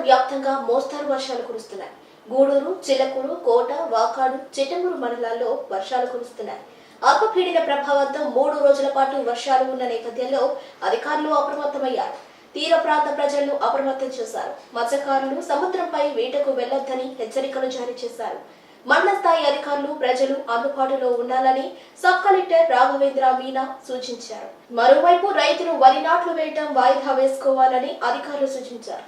వ్యాప్తంగా మోస్తరు వర్షాలు కురుస్తున్నాయి. గూడూరు, చిలకూరు, కోట, వాకాడు, చిట్టమూరు మండలాల్లో వర్షాలు కురుస్తున్నాయి. అల్పపీడన ప్రభావంతో 3 రోజుల పాటు వర్షాలు ఉన్న నేపథ్యంలో అధికారులు అప్రమత్తమయ్యారు. తీర ప్రాంత ప్రజలను అప్రమత్తం చేశారు. మత్స్యకారులు సముద్రంపై వేటకు వెళ్లొద్దని హెచ్చరికలు జారీ చేశారు. మండల స్థాయి అధికారులు ప్రజలు అందుబాటులో ఉండాలని సబ్ కలెక్టర్ రాఘవేంద్ర మీనా సూచించారు. మరోవైపు రైతులు వరి నాట్లు వేయడం వాయిదా వేసుకోవాలని అధికారులు సూచించారు.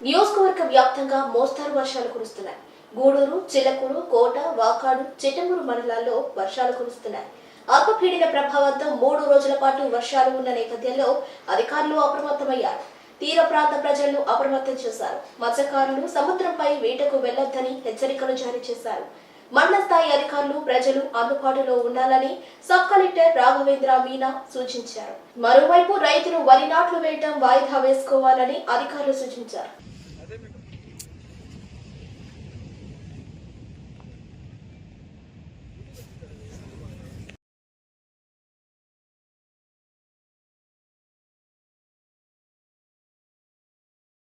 నియోజకవర్గ వ్యాప్తంగా మోస్తరు వర్షాలు కురుస్తున్నాయి. గూడూరు, చిలకూరు, కోట, వాకాడు, చిట్టమూరు మండలాల్లో వర్షాలు కురుస్తున్నాయి. అల్పపీడన ప్రభావంతో 3 రోజుల పాటు వర్షాలు ఉన్న నేపథ్యంలో అధికారులు అప్రమత్తమయ్యారు. తీర ప్రాంత ప్రజలను అప్రమత్తం చేశారు. మత్స్యకారులు సముద్రంపై వేటకు వెళ్లొద్దని హెచ్చరికలు జారీ చేశారు. మండల స్థాయి అధికారులు ప్రజలు అందుబాటులో ఉండాలని సబ్ కలెక్టర్ రాఘవేంద్ర మీనా సూచించారు. మరోవైపు రైతులు వరి నాట్లు వేయడం వాయిదా వేసుకోవాలని అధికారులు సూచించారు.